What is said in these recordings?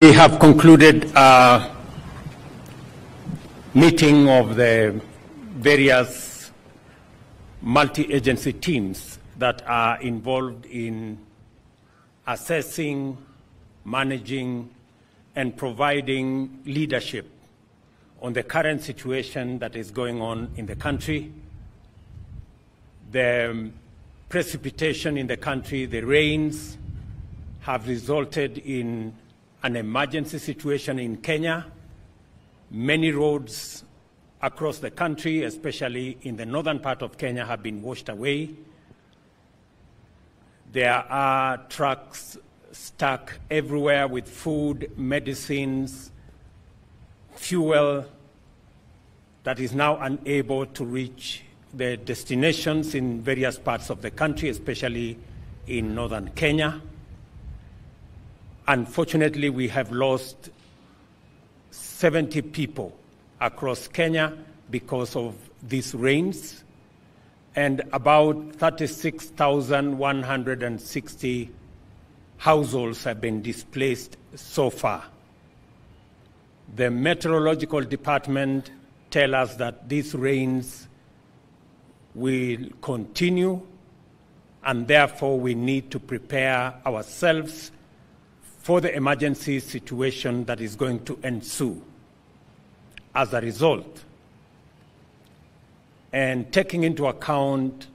We have concluded a meeting of the various multi-agency teams that are involved in assessing, managing, and providing leadership on the current situation that is going on in the country. The precipitation in the country, the rains, have resulted in an emergency situation in Kenya. Many roads across the country, especially in the northern part of Kenya, have been washed away. There are trucks stuck everywhere with food, medicines, fuel that is now unable to reach the destinations in various parts of the country, especially in northern Kenya. Unfortunately, we have lost 70 people across Kenya because of these rains, and about 36,160 households have been displaced so far. The meteorological department tells us that these rains will continue, and therefore we need to prepare ourselves for the emergency situation that is going to ensue as a result. And taking into account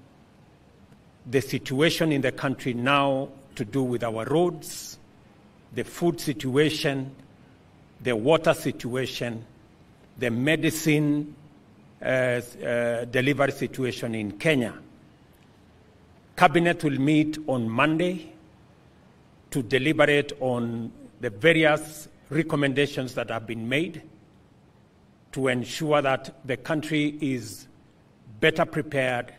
the situation in the country now to do with our roads, the food situation, the water situation, the medicine delivery situation in Kenya, Cabinet will meet on Monday to deliberate on the various recommendations that have been made to ensure that the country is better prepared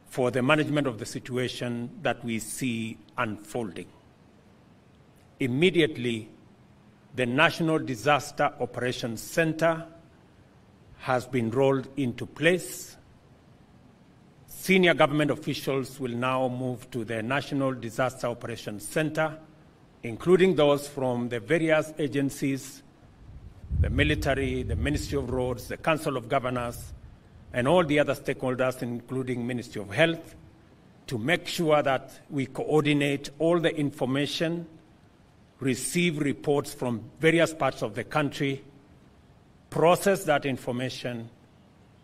for the management of the situation that we see unfolding. Immediately, the National Disaster Operations Center has been rolled into place. Senior government officials will now move to the National Disaster Operations Center, including those from the various agencies, the military, the Ministry of Roads, the Council of Governors, and all the other stakeholders, including Ministry of Health, to make sure that we coordinate all the information, receive reports from various parts of the country, process that information,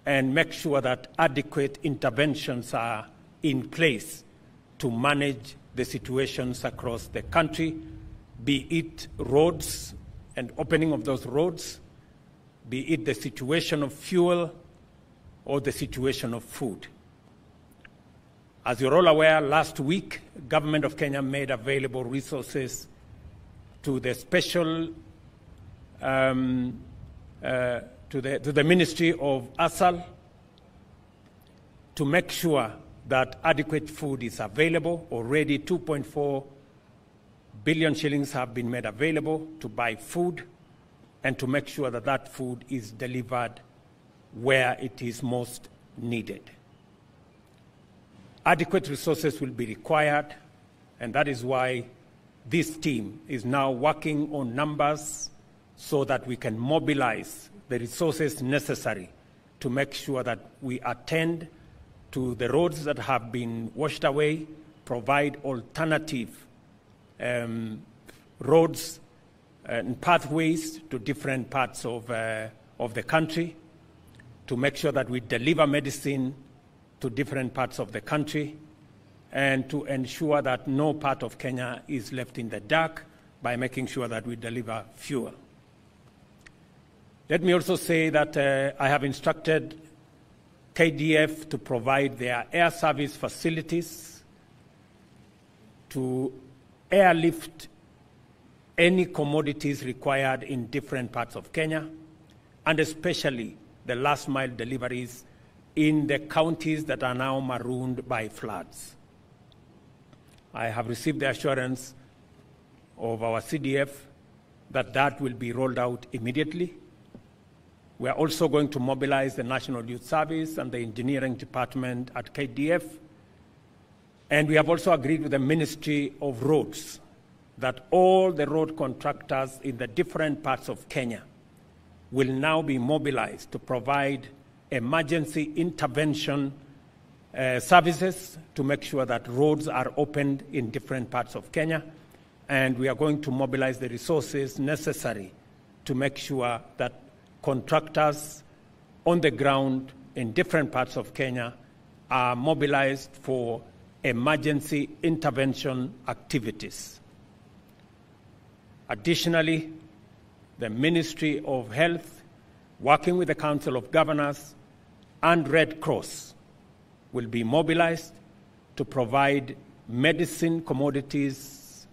and make sure that adequate interventions are in place to manage the situations across the country, be it roads and opening of those roads, be it the situation of fuel or the situation of food. As you're all aware, last week, Government of Kenya made available resources to the special to the Ministry of ASAL to make sure that adequate food is available. Already 2.4 billion shillings have been made available to buy food and to make sure that that food is delivered where it is most needed. Adequate resources will be required, and that is why this team is now working on numbers so that we can mobilize the resources necessary to make sure that we attend to the roads that have been washed away, provide alternative roads and pathways to different parts of the country, to make sure that we deliver medicine to different parts of the country, and to ensure that no part of Kenya is left in the dark by making sure that we deliver fuel. Let me also say that I have instructed KDF to provide their air service facilities to airlift any commodities required in different parts of Kenya, and especially the last mile deliveries in the counties that are now marooned by floods. I have received the assurance of our CDF that that will be rolled out immediately. We are also going to mobilize the National Youth Service and the engineering department at KDF. And we have also agreed with the Ministry of Roads that all the road contractors in the different parts of Kenya will now be mobilized to provide emergency intervention services to make sure that roads are opened in different parts of Kenya. And we are going to mobilize the resources necessary to make sure that contractors on the ground in different parts of Kenya are mobilized for emergency intervention activities. Additionally, the Ministry of Health, working with the Council of Governors and Red Cross, will be mobilized to provide medicine commodities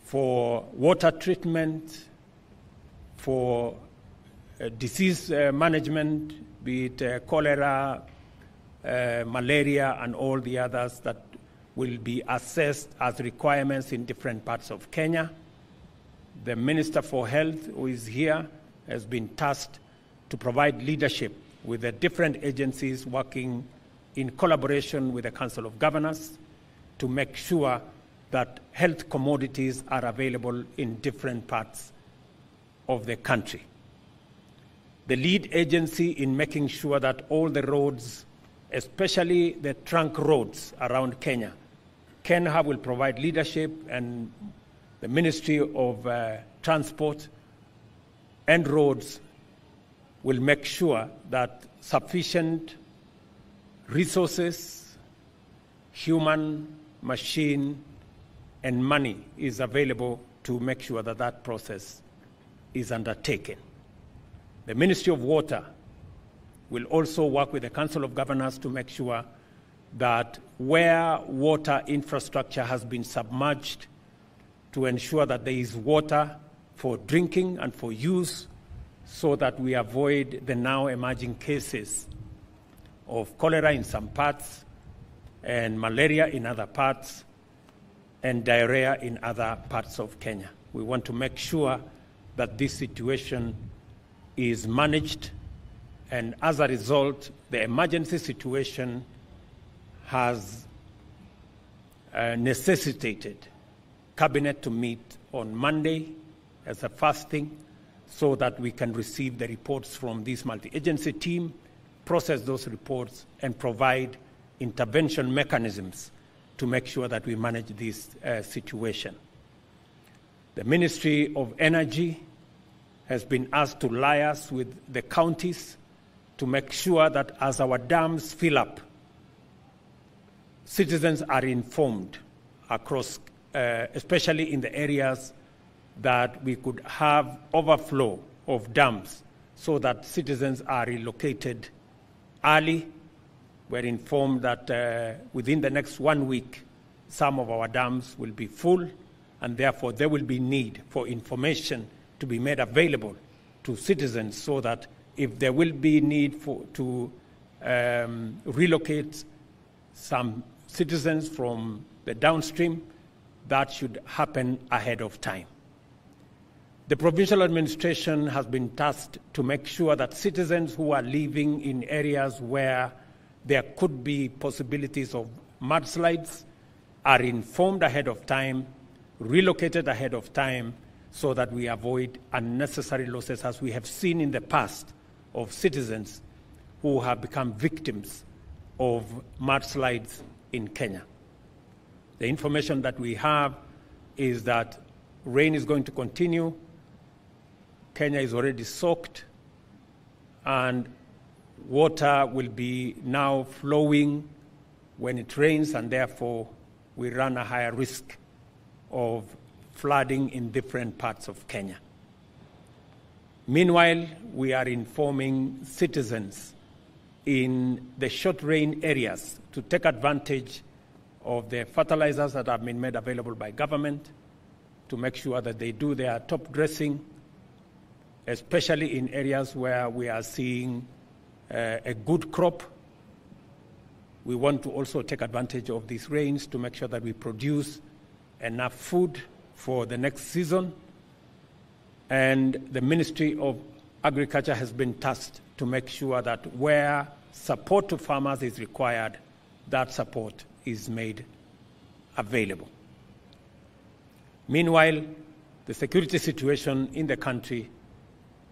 for water treatment, for disease management, be it cholera, malaria, and all the others that will be assessed as requirements in different parts of Kenya. The Minister for Health, who is here, has been tasked to provide leadership with the different agencies working in collaboration with the Council of Governors to make sure that health commodities are available in different parts of the country. The lead agency in making sure that all the roads, especially the trunk roads around Kenya, KenHub will provide leadership, and the Ministry of Transport and Roads will make sure that sufficient resources, human, machine, and money is available to make sure that that process is undertaken. The Ministry of Water will also work with the Council of Governors to make sure that where water infrastructure has been submerged, to ensure that there is water for drinking and for use, so that we avoid the now emerging cases of cholera in some parts, and malaria in other parts, and diarrhea in other parts of Kenya. We want to make sure that this situation is managed, and as a result, the emergency situation has necessitated Cabinet to meet on Monday as a first thing, so that we can receive the reports from this multi-agency team, process those reports, and provide intervention mechanisms to make sure that we manage this situation. The Ministry of Energy has been asked to liaise with the counties to make sure that as our dams fill up, citizens are informed across, especially in the areas that we could have overflow of dams, so that citizens are relocated early. We're informed that within the next 1 week, some of our dams will be full, and therefore there will be need for information to be made available to citizens, so that if there will be need to relocate some citizens from the downstream, that should happen ahead of time. The provincial administration has been tasked to make sure that citizens who are living in areas where there could be possibilities of mudslides are informed ahead of time, relocated ahead of time, so that we avoid unnecessary losses, as we have seen in the past, of citizens who have become victims of mudslides in Kenya. The information that we have is that rain is going to continue. Kenya is already soaked, and water will be now flowing when it rains, and therefore we run a higher risk of flooding in different parts of Kenya. Meanwhile, we are informing citizens in the short rain areas to take advantage of the fertilizers that have been made available by government, to make sure that they do their top dressing, especially in areas where we are seeing a good crop. We want to also take advantage of these rains to make sure that we produce enough food for the next season. And the Ministry of Agriculture has been tasked to make sure that where support to farmers is required, that support is made available. Meanwhile, the security situation in the country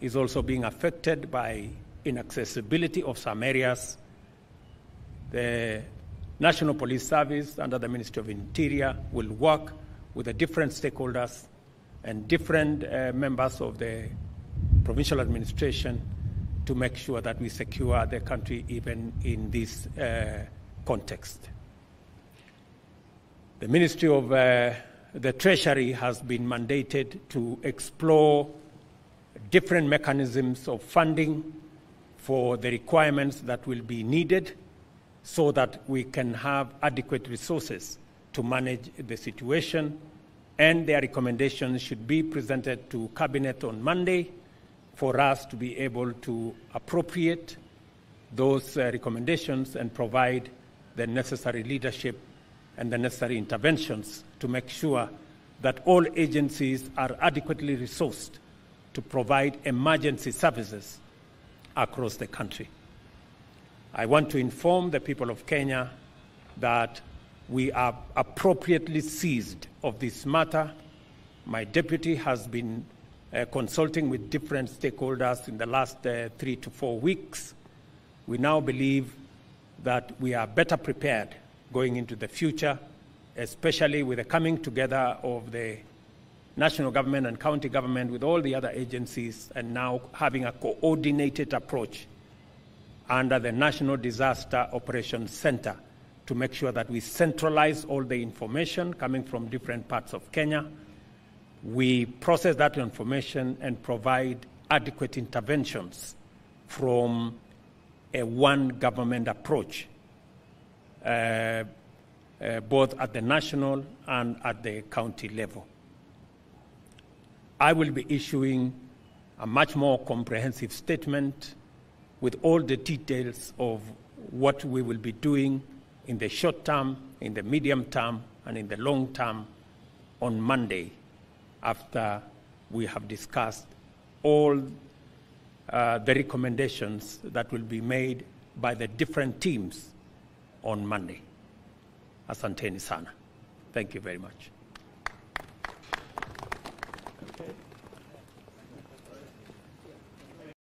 is also being affected by inaccessibility of some areas. The National Police Service under the Ministry of Interior will work with the different stakeholders and different members of the provincial administration to make sure that we secure the country even in this context. The Ministry of the Treasury has been mandated to explore different mechanisms of funding for the requirements that will be needed so that we can have adequate resources to manage the situation, and their recommendations should be presented to Cabinet on Monday for us to be able to appropriate those recommendations and provide the necessary leadership and the necessary interventions to make sure that all agencies are adequately resourced to provide emergency services across the country. I want to inform the people of Kenya that we are appropriately seized of this matter. My deputy has been consulting with different stakeholders in the last 3 to 4 weeks. We now believe that we are better prepared going into the future, especially with the coming together of the national government and county government with all the other agencies, and now having a coordinated approach under the National Disaster Operations Center to make sure that we centralize all the information coming from different parts of Kenya. We process that information and provide adequate interventions from a one government approach, both at the national and at the county level. I will be issuing a much more comprehensive statement with all the details of what we will be doing in the short term, in the medium term, and in the long term on Monday, after we have discussed all the recommendations that will be made by the different teams on Monday. Asanteni sana. Thank you very much. Okay.